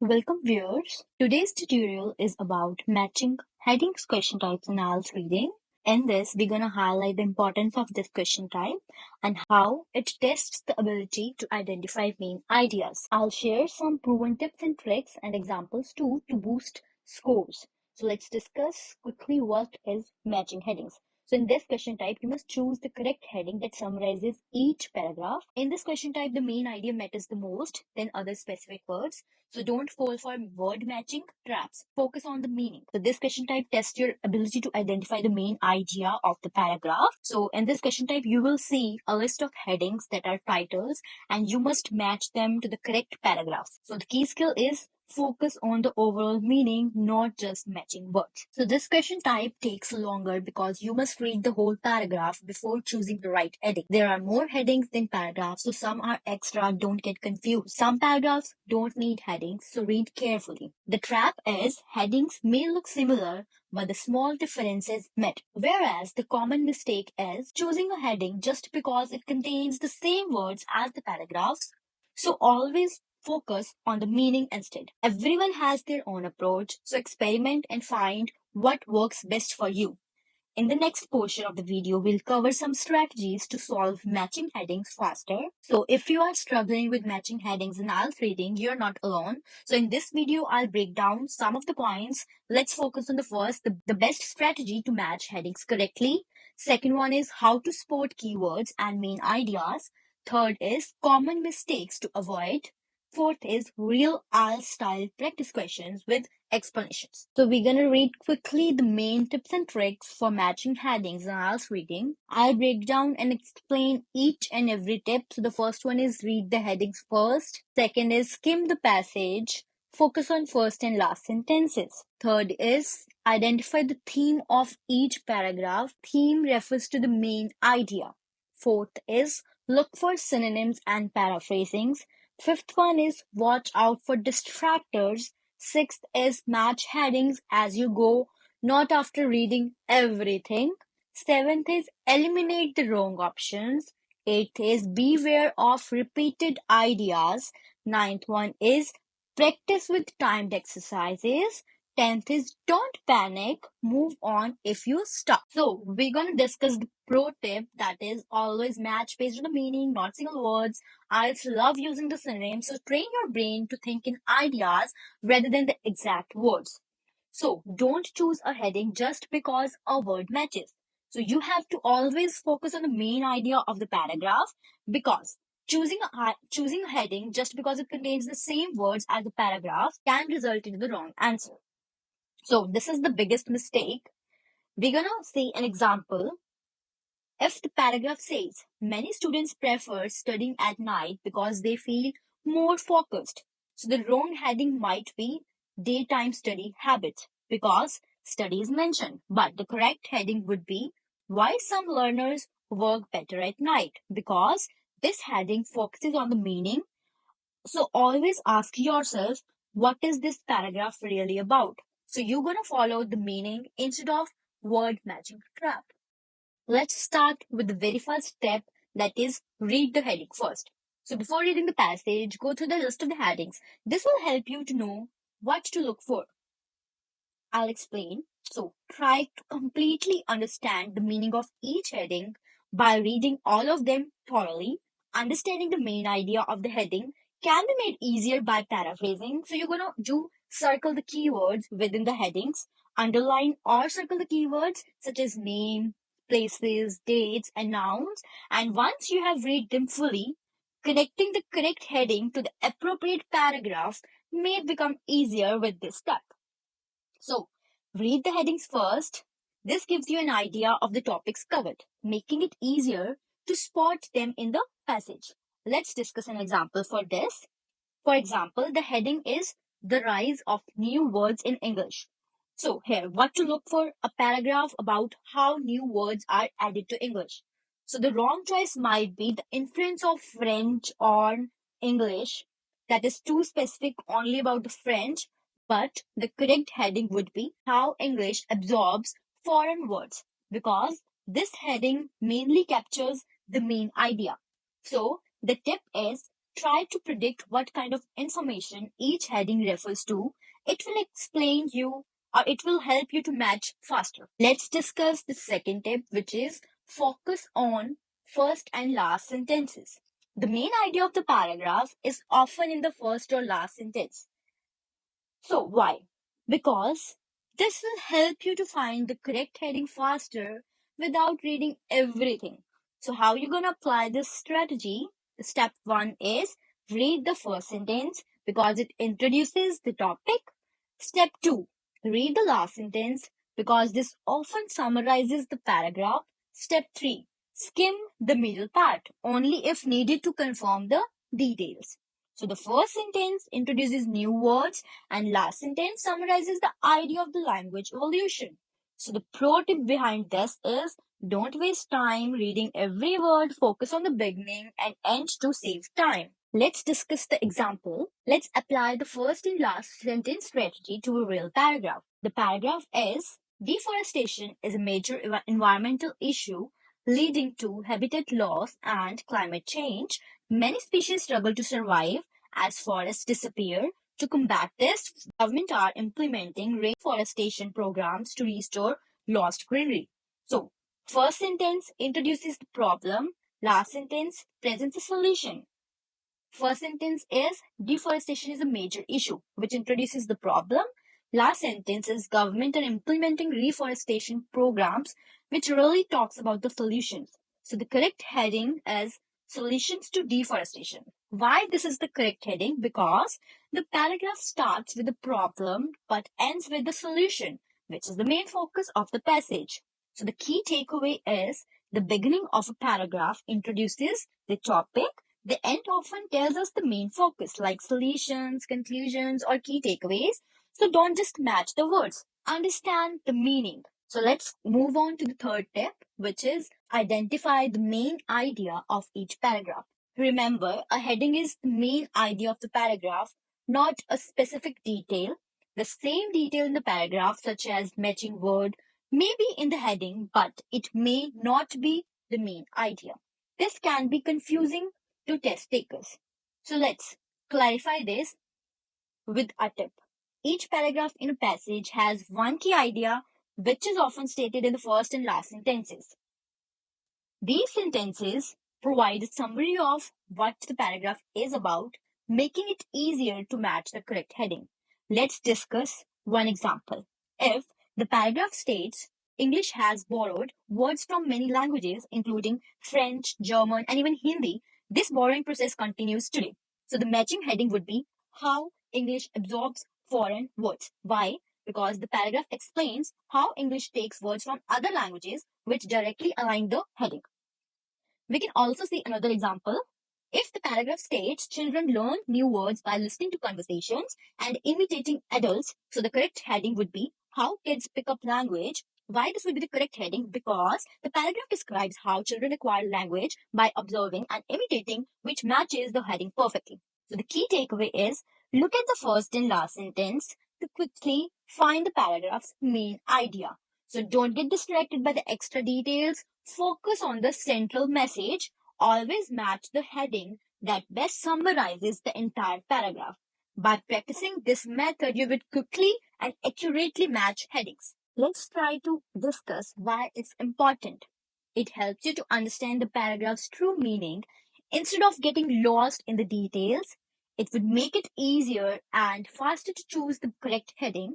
Welcome viewers. Today's tutorial is about matching headings, question types, and IELTS reading. In this, we're going to highlight the importance of this question type and how it tests the ability to identify main ideas. I'll share some proven tips and tricks and examples too to boost scores. So let's discuss quickly what is matching headings. So in this question type, you must choose the correct heading that summarizes each paragraph. In this question type, the main idea matters the most than other specific words. So don't fall for word matching traps. Focus on the meaning. So this question type tests your ability to identify the main idea of the paragraph. So in this question type, you will see a list of headings that are titles and you must match them to the correct paragraphs. So the key skill is focus on the overall meaning, not just matching words. So this question type takes longer because you must read the whole paragraph before choosing the right heading. There are more headings than paragraphs, so some are extra, don't get confused. Some paragraphs don't need headings, so read carefully. The trap is headings may look similar, but the small differences met. Whereas the common mistake is choosing a heading just because it contains the same words as the paragraphs. So always focus on the meaning instead. Everyone has their own approach, so experiment and find what works best for you. In the next portion of the video, we'll cover some strategies to solve matching headings faster. So if you are struggling with matching headings in IELTS reading, you're not alone. So in this video, I'll break down some of the points. Let's focus on the first, the best strategy to match headings correctly. Second one is how to spot keywords and main ideas. Third is common mistakes to avoid. Fourth is real IELTS style practice questions with explanations. So we're going to read quickly the main tips and tricks for matching headings in IELTS reading. I'll break down and explain each and every tip. So the first one is read the headings first. Second is skim the passage. Focus on first and last sentences. Third is identify the theme of each paragraph. Theme refers to the main idea. Fourth is look for synonyms and paraphrasings. Fifth one is watch out for distractors. Sixth is match headings as you go, not after reading everything. Seventh is eliminate the wrong options. Eighth is beware of repeated ideas. Ninth one is practice with timed exercises. 10th is don't panic, move on if you stop. So we're going to discuss the pro tip that is always match based on the meaning, not single words. I love using the synonyms, so train your brain to think in ideas rather than the exact words. So don't choose a heading just because a word matches. So you have to always focus on the main idea of the paragraph because choosing a heading just because it contains the same words as the paragraph can result in the wrong answer. So this is the biggest mistake. We're gonna see an example. If the paragraph says, many students prefer studying at night because they feel more focused. So the wrong heading might be daytime study habits because study is mentioned. But the correct heading would be why some learners work better at night because this heading focuses on the meaning. So always ask yourself, what is this paragraph really about? So you're going to follow the meaning instead of word matching trap. Let's start with the very first step, that is read the heading first. So before reading the passage, go through the list of the headings. This will help you to know what to look for. I'll explain. So try to completely understand the meaning of each heading by reading all of them thoroughly. Understanding the main idea of the heading can be made easier by paraphrasing. So you're going to do circle the keywords within the headings, underline or circle the keywords such as name, places, dates, and nouns. And once you have read them fully, connecting the correct heading to the appropriate paragraph may become easier with this step. So, read the headings first. This gives you an idea of the topics covered, making it easier to spot them in the passage. Let's discuss an example for this. For example, the heading is The Rise of New Words in English. So, here, what to look for? A paragraph about how new words are added to English. So, the wrong choice might be the influence of French on English. That is too specific only about the French, but the correct heading would be How English Absorbs Foreign Words, because this heading mainly captures the main idea. So, the tip is try to predict what kind of information each heading refers to. It will explain you or it will help you to match faster. Let's discuss the second tip, which is focus on first and last sentences. The main idea of the paragraph is often in the first or last sentence. So, why? Because this will help you to find the correct heading faster without reading everything. So, how you going to apply this strategy? Step 1 is read the first sentence because it introduces the topic. Step 2, read the last sentence because this often summarizes the paragraph. Step 3, skim the middle part only if needed to confirm the details. So the first sentence introduces new words and last sentence summarizes the idea of the language evolution. So the pro tip behind this is don't waste time reading every word, focus on the beginning and end to save time. Let's discuss the example. Let's apply the first and last sentence strategy to a real paragraph. The paragraph is deforestation is a major environmental issue leading to habitat loss and climate change. Many species struggle to survive as forests disappear. To combat this, government are implementing reforestation programs to restore lost greenery. So, first sentence introduces the problem, last sentence presents a solution. First sentence is deforestation is a major issue, which introduces the problem. Last sentence is government are implementing reforestation programs, which really talks about the solutions. So the correct heading is solutions to deforestation. Why this is the correct heading? Because the paragraph starts with the problem but ends with the solution, which is the main focus of the passage. So the key takeaway is the beginning of a paragraph introduces the topic, the end often tells us the main focus, like solutions, conclusions, or key takeaways. So don't just match the words, understand the meaning. So let's move on to the third tip, which is identify the main idea of each paragraph. Remember, a heading is the main idea of the paragraph, not a specific detail. The same detail in the paragraph, such as matching word, may be in the heading, but it may not be the main idea. This can be confusing to test takers. So let's clarify this with a tip. Each paragraph in a passage has one key idea, which is often stated in the first and last sentences. These sentences provide a summary of what the paragraph is about, making it easier to match the correct heading. Let's discuss one example. If the paragraph states English has borrowed words from many languages, including French, German, and even Hindi, this borrowing process continues today. So the matching heading would be how English absorbs foreign words. Why? Because the paragraph explains how English takes words from other languages which directly align the heading. We can also see another example. If the paragraph states children learn new words by listening to conversations and imitating adults, so the correct heading would be how kids pick up language. Why this would be the correct heading? Because the paragraph describes how children acquire language by observing and imitating, which matches the heading perfectly. So the key takeaway is look at the first and last sentence to quickly find the paragraph's main idea. So don't get distracted by the extra details. Focus on the central message. Always match the heading that best summarizes the entire paragraph. By practicing this method, you will quickly and accurately match headings. Let's try to discuss why it's important. It helps you to understand the paragraph's true meaning. Instead of getting lost in the details, it would make it easier and faster to choose the correct heading.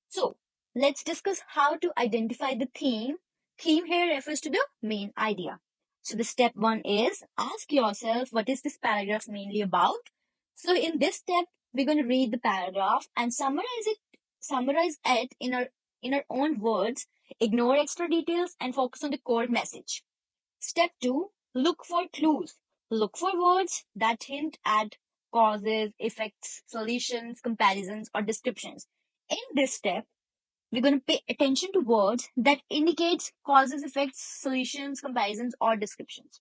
So, let's discuss how to identify the theme. Theme here refers to the main idea. So the step 1 is ask yourself what is this paragraph mainly about. So in this step, we're going to read the paragraph and summarize it in our own words, ignore extra details and focus on the core message. Step 2, look for clues. Look for words that hint at causes, effects, solutions, comparisons, or descriptions. In this step, we're going to pay attention to words that indicates causes, effects, solutions, comparisons, or descriptions.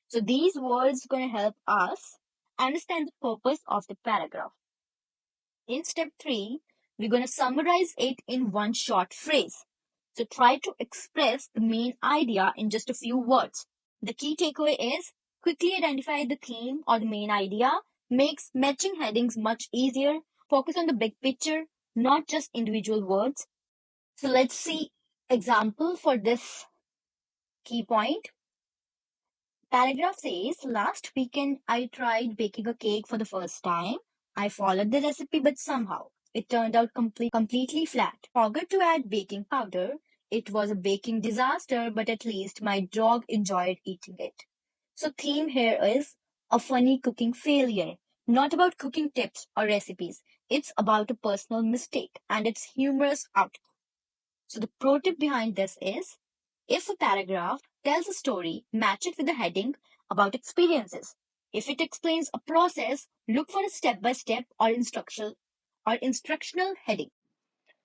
So these words are going to help us understand the purpose of the paragraph. In step 3, we're going to summarize it in one short phrase. So try to express the main idea in just a few words. The key takeaway is quickly identify the theme or the main idea, makes matching headings much easier. Focus on the big picture, not just individual words. So let's see example for this key point. Paragraph says, last weekend I tried baking a cake for the first time. I followed the recipe, but somehow it turned out completely flat. Forgot to add baking powder. It was a baking disaster, but at least my dog enjoyed eating it. So theme here is a funny cooking failure, not about cooking tips or recipes. It's about a personal mistake and its humorous outcome. So the pro tip behind this is, if a paragraph tells a story, match it with a heading about experiences. If it explains a process, look for a step-by-step or instructional heading.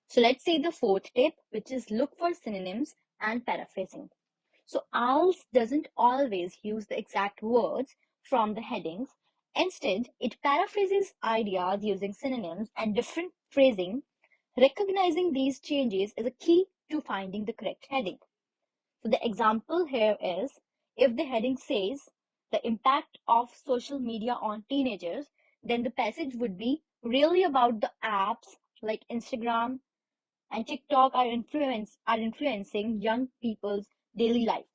So let's see the fourth tip, which is look for synonyms and paraphrasing. So IELTS doesn't always use the exact words from the headings. Instead, it paraphrases ideas using synonyms and different phrasing. Recognizing these changes is a key to finding the correct heading. So the example here is, if the heading says the impact of social media on teenagers, then the passage would be really about the apps like Instagram and TikTok are influencing young people's daily lives.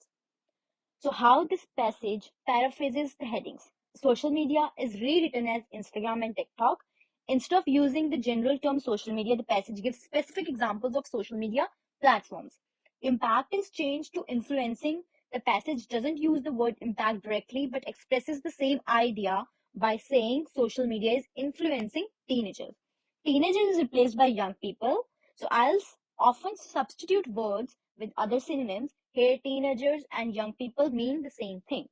So how this passage paraphrases the headings. Social media is rewritten as Instagram and TikTok. Instead of using the general term social media, the passage gives specific examples of social media platforms. Impact is changed to influencing. The passage doesn't use the word impact directly, but expresses the same idea by saying social media is influencing teenagers. Teenagers is replaced by young people. So I'll often substitute words with other synonyms. Here, teenagers and young people mean the same thing.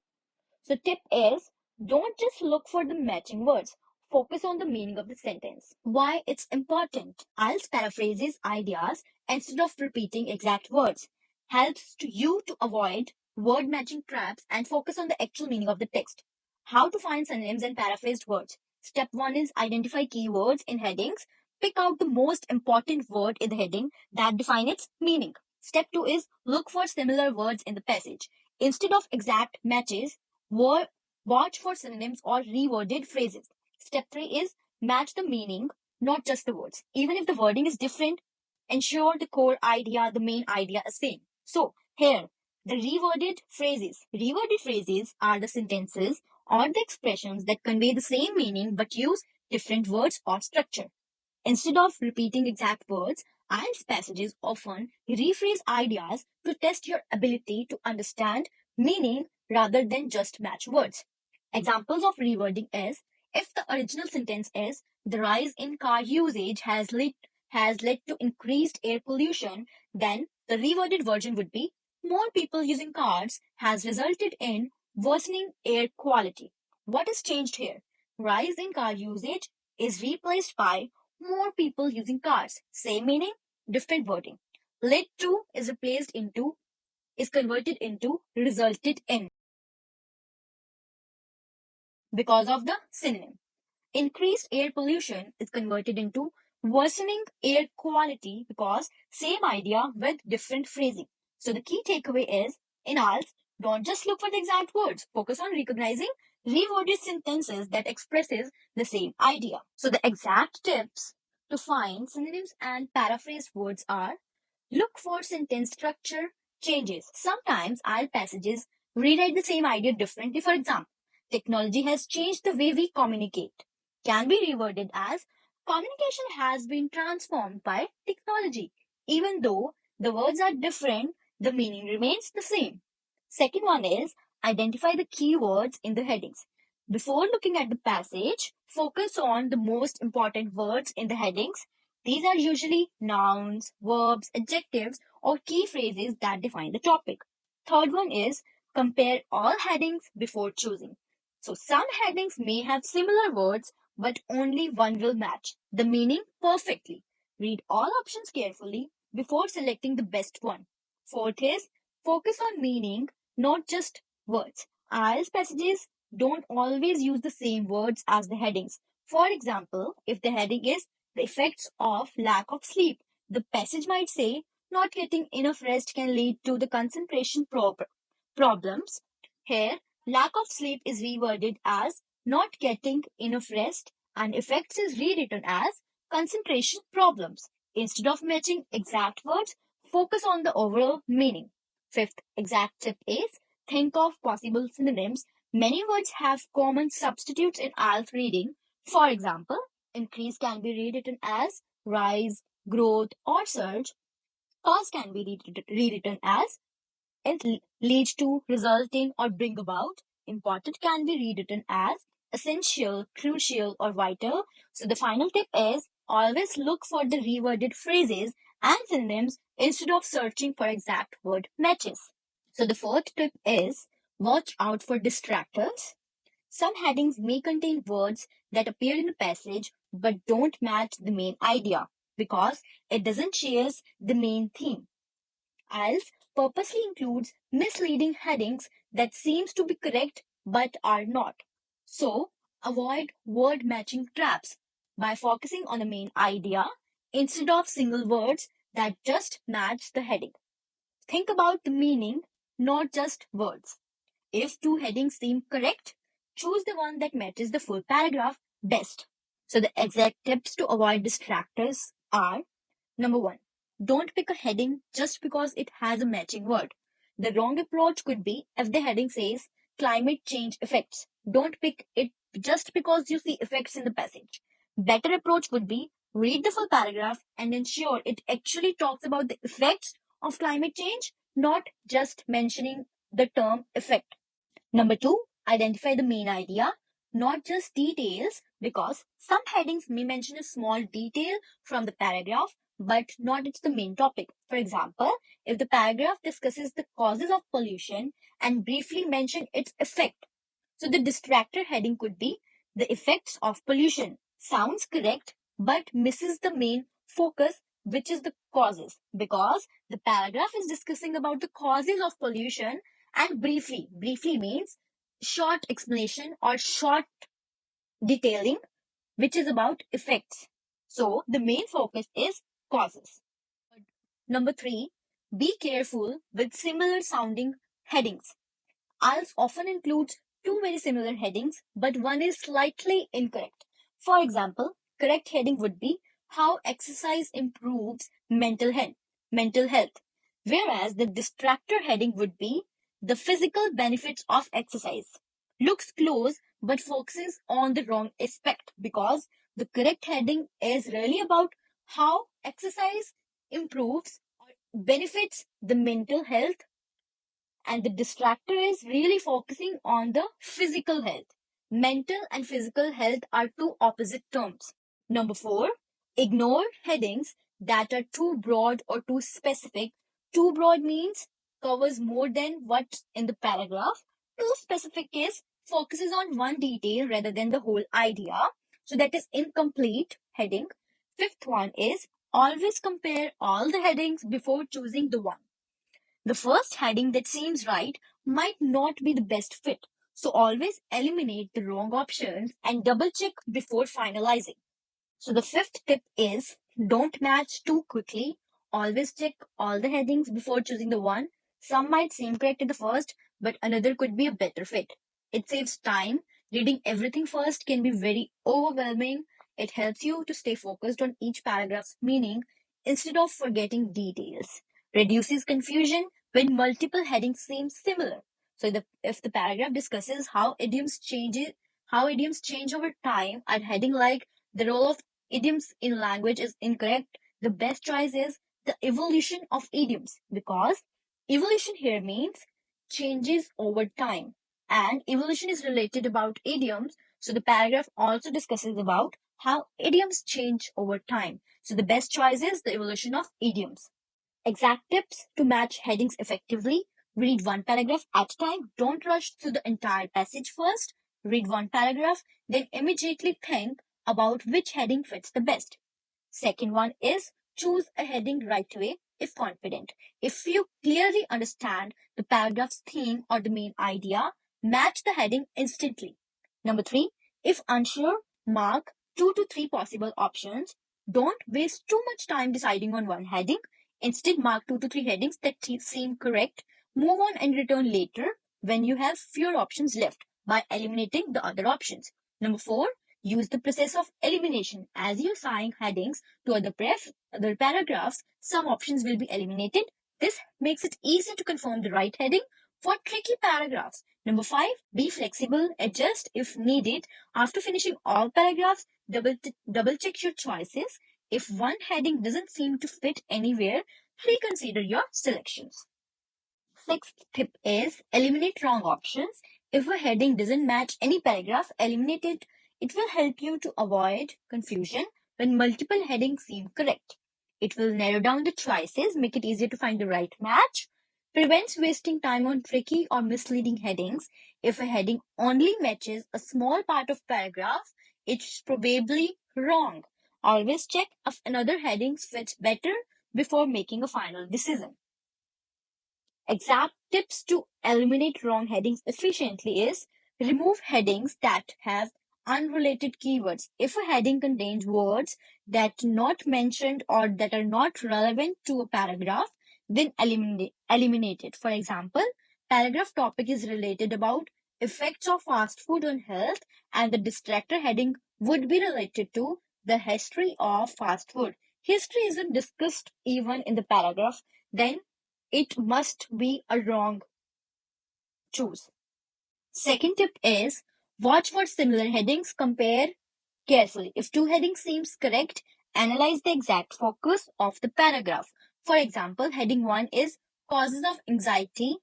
So tip is, don't just look for the matching words. Focus on the meaning of the sentence. Why it's important. IELTS paraphrases ideas instead of repeating exact words. Helps you to avoid word matching traps and focus on the actual meaning of the text. How to find synonyms and paraphrased words. Step 1 is identify keywords in headings. Pick out the most important word in the heading that define its meaning. Step 2 is look for similar words in the passage. Instead of exact matches, watch for synonyms or reworded phrases. Step 3 is match the meaning, not just the words. Even if the wording is different, ensure the core idea, the main idea is same. So here, the reworded phrases. Reworded phrases are the sentences or the expressions that convey the same meaning but use different words or structure. Instead of repeating exact words, IELTS passages often rephrase ideas to test your ability to understand meaning rather than just match words. Examples of rewording is, if the original sentence is, the rise in car usage has led to increased air pollution, then the reworded version would be, more people using cars has resulted in worsening air quality. What is changed here? Rise in car usage is replaced by more people using cars. Same meaning, different wording. Led to is converted into resulted in because of the synonym. Increased air pollution is converted into worsening air quality because same idea with different phrasing. So the key takeaway is, in IELTS, don't just look for the exact words. Focus on recognizing reworded sentences that expresses the same idea. So the exact tips to find synonyms and paraphrased words are, look for sentence structure changes. Sometimes IELTS passages rewrite the same idea differently. For example, technology has changed the way we communicate. Can be reworded as, communication has been transformed by technology. Even though the words are different, the meaning remains the same. Second one is, identify the keywords in the headings. Before looking at the passage, focus on the most important words in the headings. These are usually nouns, verbs, adjectives, or key phrases that define the topic. Third one is, compare all headings before choosing. So some headings may have similar words, but only one will match the meaning perfectly. Read all options carefully before selecting the best one. Fourth is, focus on meaning, not just words. IELTS passages don't always use the same words as the headings. For example, if the heading is the effects of lack of sleep, the passage might say, not getting enough rest can lead to the concentration problems. Here, lack of sleep is reworded as not getting enough rest, and effects is rewritten as concentration problems. Instead of matching exact words, focus on the overall meaning. Fifth exact tip is think of possible synonyms. Many words have common substitutes in IELTS reading. For example, increase can be rewritten as rise, growth, or surge. Cause can be rewritten as it leads to, result in, or bring about. Important can be rewritten as essential, crucial, or vital. So the final tip is always look for the reworded phrases and synonyms instead of searching for exact word matches. So the fourth tip is watch out for distractors. Some headings may contain words that appear in the passage but don't match the main idea because it doesn't chase the main theme. IELTS purposely includes misleading headings that seems to be correct but are not. So, avoid word matching traps by focusing on the main idea instead of single words that just match the heading. Think about the meaning, not just words. If two headings seem correct, choose the one that matches the full paragraph best. So the exact tips to avoid distractors are: number one, don't pick a heading just because it has a matching word. The wrong approach could be if the heading says climate change effects. Don't pick it just because you see effects in the passage. Better approach would be read the full paragraph and ensure it actually talks about the effects of climate change, not just mentioning the term effect. Number two, identify the main idea, not just details, because some headings may mention a small detail from the paragraph, but not it's the main topic. For example, if the paragraph discusses the causes of pollution and briefly mention its effect, so the distractor heading could be the effects of pollution. Sounds correct, but misses the main focus, which is the causes, because the paragraph is discussing about the causes of pollution and briefly. Briefly means short explanation or short detailing, which is about effects. So the main focus is causes. Number three, be careful with similar sounding headings. IELTS often includes two very similar headings, but one is slightly incorrect. For example, correct heading would be how exercise improves mental health, whereas the distractor heading would be the physical benefits of exercise. Looks close but focuses on the wrong aspect because the correct heading is really about how exercise improves or benefits the mental health, and the distractor is really focusing on the physical health. Mental and physical health are two opposite terms. Number four, ignore headings that are too broad or too specific. Too broad means covers more than what's in the paragraph. Too specific is focuses on one detail rather than the whole idea. So that is incomplete heading. Fifth one is always compare all the headings before choosing the one. The first heading that seems right might not be the best fit. So always eliminate the wrong options and double check before finalizing. So the fifth tip is don't match too quickly. Always check all the headings before choosing the one. Some might seem correct at the first, but another could be a better fit. It saves time. Reading everything first can be very overwhelming. It helps you to stay focused on each paragraph's meaning instead of forgetting details. Reduces confusion when multiple headings seem similar. So if the paragraph discusses how idioms change over time, a heading like the role of idioms in language is incorrect, the best choice is the evolution of idioms, because evolution here means changes over time, and evolution is related about idioms. So the paragraph also discusses about how idioms change over time. So the best choice is the evolution of idioms. Exact tips to match headings effectively. Read one paragraph at a time. Don't rush through the entire passage first. Read one paragraph, then immediately think about which heading fits the best. Second one is choose a heading right away if confident. If you clearly understand the paragraph's theme or the main idea, match the heading instantly. Number three, if unsure, mark 2 to 3 possible options. Don't waste too much time deciding on one heading. Instead, mark 2 to 3 headings that seem correct. Move on and return later when you have fewer options left. by eliminating the other options. Number 4, use the process of elimination. As you assign headings to other paragraphs, some options will be eliminated. This makes it easier to confirm the right heading for tricky paragraphs. Number 5, be flexible, adjust if needed. After finishing all paragraphs, double check your choices. If one heading doesn't seem to fit anywhere, reconsider your selections. Sixth tip is eliminate wrong options. If a heading doesn't match any paragraph, eliminate it. It will help you to avoid confusion when multiple headings seem correct. It will narrow down the choices, make it easier to find the right match, prevents wasting time on tricky or misleading headings. If a heading only matches a small part of paragraph, it's probably wrong. Always check if another heading fits better before making a final decision. Exact tips to eliminate wrong headings efficiently is remove headings that have unrelated keywords. If a heading contains words that are not mentioned or that are not relevant to a paragraph, then eliminate it. For example, paragraph topic is related about effects of fast food on health and the distractor heading would be related to the history of fast food. History isn't discussed even in the paragraph, then it must be a wrong choose. Second tip is watch for similar headings, compare carefully. If two headings seems correct, analyze the exact focus of the paragraph. For example, heading 1 is causes of anxiety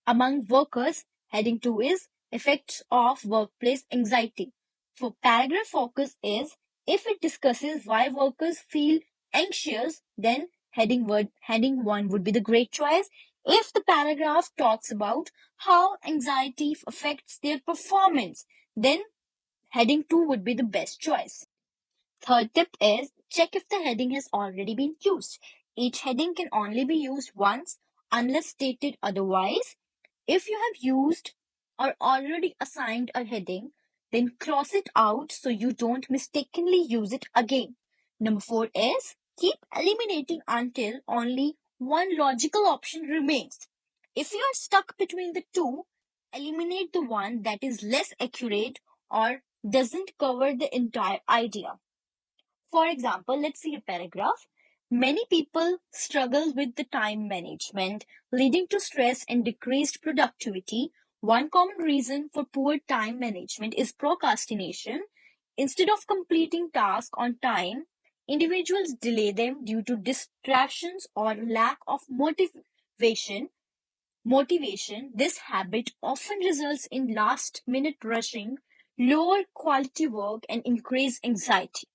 among workers. Heading 2 is effects of workplace anxiety. For paragraph focus is if it discusses why workers feel anxious, then heading 1 would be the great choice. If the paragraph talks about how anxiety affects their performance, then heading 2 would be the best choice. Third tip is check if the heading has already been used. Each heading can only be used once unless stated otherwise. If you have used or already assigned a heading, then cross it out so you don't mistakenly use it again. Number 4 is keep eliminating until only one logical option remains. If you are stuck between the two, eliminate the one that is less accurate or doesn't cover the entire idea. For example, let's see a paragraph. Many people struggle with the time management, leading to stress and decreased productivity. One common reason for poor time management is procrastination. Instead of completing tasks on time, individuals delay them due to distractions or lack of motivation. This habit often results in last minute rushing, lower quality work, and increased anxiety.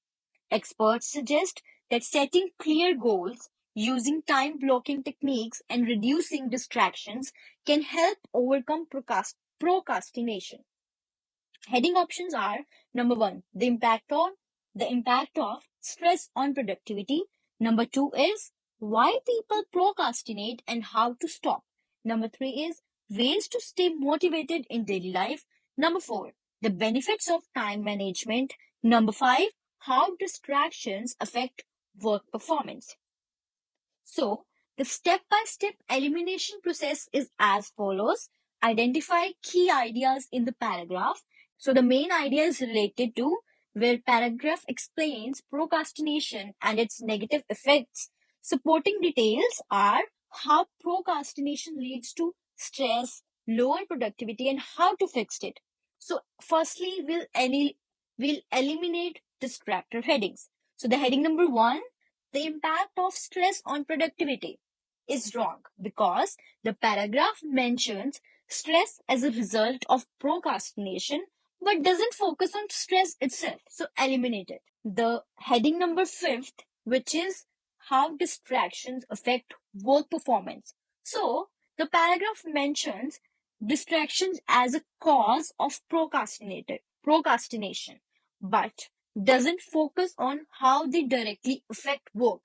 Experts suggest that setting clear goals, using time blocking techniques, and reducing distractions can help overcome procrastination. Heading options are number 1, the impact of stress on productivity. Number 2 is why people procrastinate and how to stop. Number 3 is ways to stay motivated in daily life. Number 4, the benefits of time management. Number 5, how distractions affect work performance. So, the step-by-step elimination process is as follows. Identify key ideas in the paragraph. So, the main idea is related to where paragraph explains procrastination and its negative effects. Supporting details are how procrastination leads to stress, lower productivity, and how to fix it. So, firstly, we'll eliminate distractor headings. So, the heading number 1, the impact of stress on productivity, is wrong because the paragraph mentions stress as a result of procrastination but doesn't focus on stress itself. So eliminate it. The heading number 5th, which is how distractions affect work performance. So the paragraph mentions distractions as a cause of procrastination, but doesn't focus on how they directly affect work.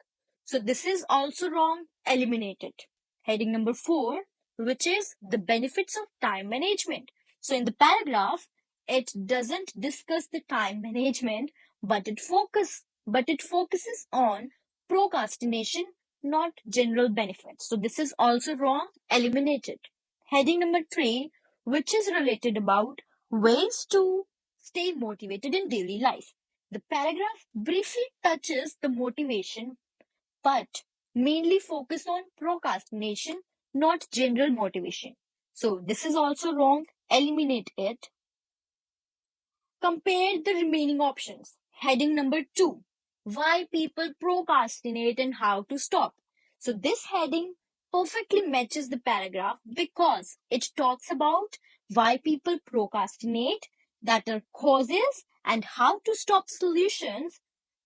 So this is also wrong. Eliminate it. Heading number 4, which is the benefits of time management. So in the paragraph, it doesn't discuss the time management, but it focuses on procrastination, not general benefits. So this is also wrong. Eliminate it. Heading number 3, which is related about Ways to stay motivated in daily life. The paragraph briefly touches the motivation but mainly focus on procrastination, not general motivation. So this is also wrong. Eliminate it. Compare the remaining options. Heading number 2. Why people procrastinate and how to stop. So this heading perfectly matches the paragraph because it talks about why people procrastinate, that are causes, and how to stop solutions.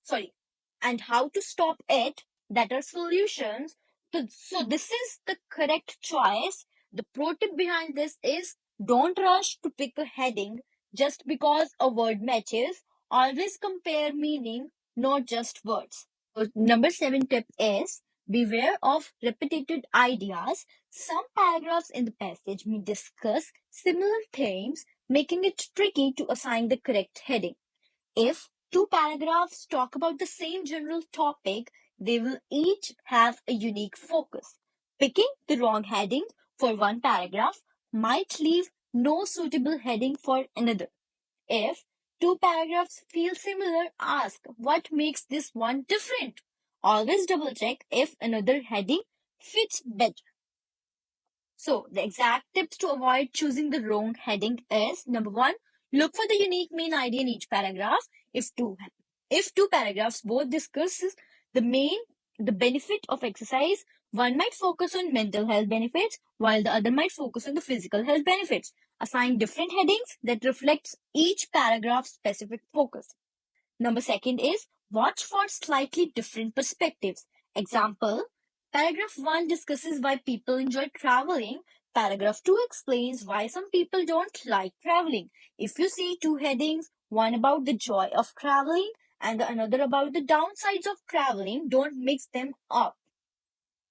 Sorry, and how to stop it, that are solutions. So this is the correct choice. The pro tip behind this is don't rush to pick a heading just because a word matches. Always compare meaning, not just words. So, number 7 tip is beware of repetitive ideas. Some paragraphs in the passage may discuss similar themes, making it tricky to assign the correct heading. If two paragraphs talk about the same general topic, they will each have a unique focus. Picking the wrong heading for one paragraph might leave no suitable heading for another. If two paragraphs feel similar, ask what makes this one different. Always double check if another heading fits better. So, the exact tips to avoid choosing the wrong heading is number 1, look for the unique main idea in each paragraph. If two paragraphs both discusses the main the benefit of exercise, one might focus on mental health benefits while the other might focus on the physical health benefits. Assign different headings that reflects each paragraph's specific focus. Number second is watch for slightly different perspectives. Example, paragraph 1 discusses why people enjoy traveling. Paragraph 2 explains why some people don't like traveling. If you see two headings, one about the joy of traveling and the another about the downsides of traveling, don't mix them up.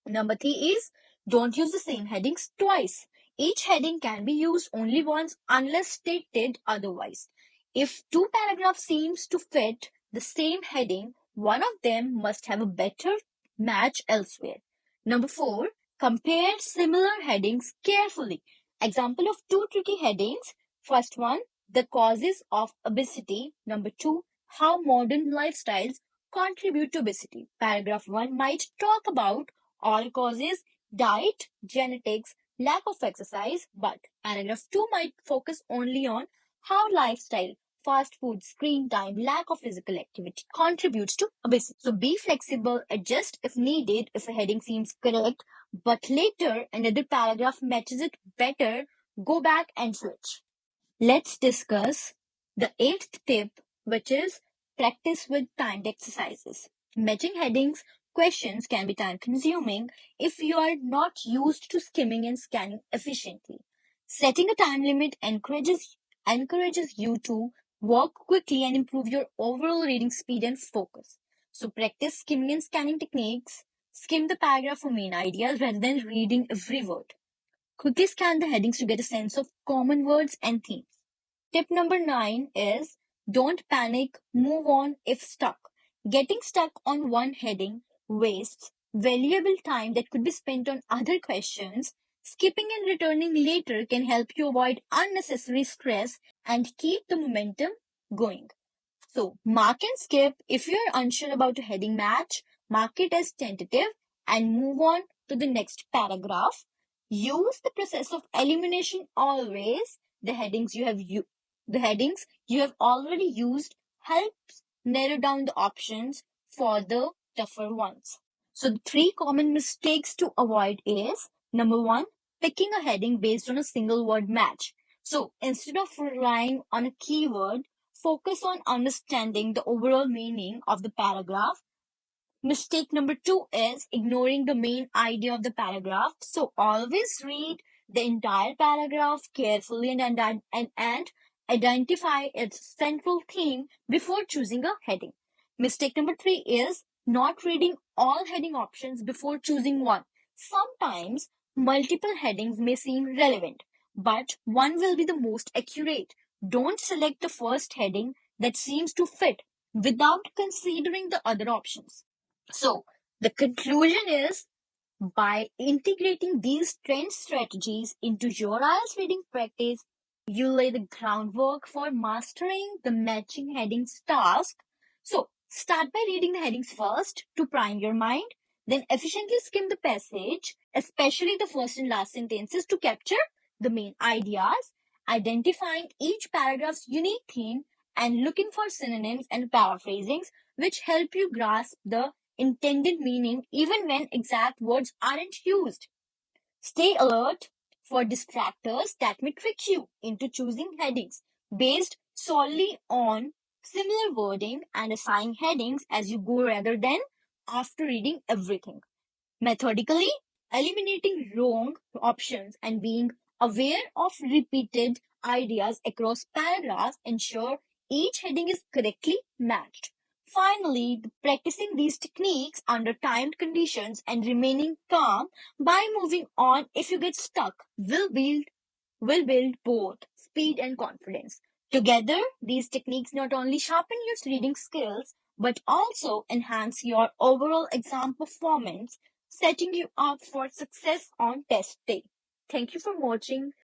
Number 3 is don't use the same headings twice. Each heading can be used only once unless stated otherwise. If two paragraphs seems to fit the same heading, one of them must have a better match elsewhere. Number 4, compare similar headings carefully. Example of two tricky headings. First one, the causes of obesity. Number 2, how modern lifestyles contribute to obesity. Paragraph 1 might talk about all causes, diet, genetics, lack of exercise, but paragraph 2 might focus only on how lifestyle, fast food, screen time, lack of physical activity contributes to obesity. So be flexible, adjust if needed if a heading seems correct, but later another paragraph matches it better, go back and switch. Let's discuss the eighth tip, which is practice with timed exercises. Matching headings questions can be time consuming if you are not used to skimming and scanning efficiently. Setting a time limit encourages you to work quickly and improve your overall reading speed and focus. So practice skimming and scanning techniques. Skim the paragraph for main ideas rather than reading every word. Quickly scan the headings to get a sense of common words and themes. Tip number 9 is don't panic, move on if stuck. Getting stuck on one heading wastes valuable time that could be spent on other questions. Skipping and returning later can help you avoid unnecessary stress and keep the momentum going. So, mark and skip. If you're unsure about a heading match, mark it as tentative and move on to the next paragraph. Use the process of elimination always. The headings you have already used helps narrow down the options for the tougher ones. So, the three common mistakes to avoid is number 1, picking a heading based on a single word match. So, instead of relying on a keyword, focus on understanding the overall meaning of the paragraph. Mistake number 2 is ignoring the main idea of the paragraph. So always read the entire paragraph carefully and identify its central theme before choosing a heading. Mistake number 3 is not reading all heading options before choosing one. Sometimes multiple headings may seem relevant, but one will be the most accurate. Don't select the first heading that seems to fit without considering the other options. So, the conclusion is by integrating these trend strategies into your IELTS reading practice, You lay the groundwork for mastering the matching headings task. So, start by reading the headings first to prime your mind, then efficiently skim the passage, especially the first and last sentences, to capture the main ideas, identifying each paragraph's unique theme, and looking for synonyms and paraphrasings which help you grasp the intended meaning even when exact words aren't used. Stay alert for distractors that may trick you into choosing headings based solely on similar wording, and assign headings as you go rather than after reading everything. Methodically eliminating wrong options and being aware of repeated ideas across paragraphs ensure each heading is correctly matched. Finally, practicing these techniques under timed conditions and remaining calm by moving on if you get stuck will build both speed and confidence. Together, these techniques not only sharpen your reading skills but also enhance your overall exam performance, setting you up for success on test day. Thank you for watching.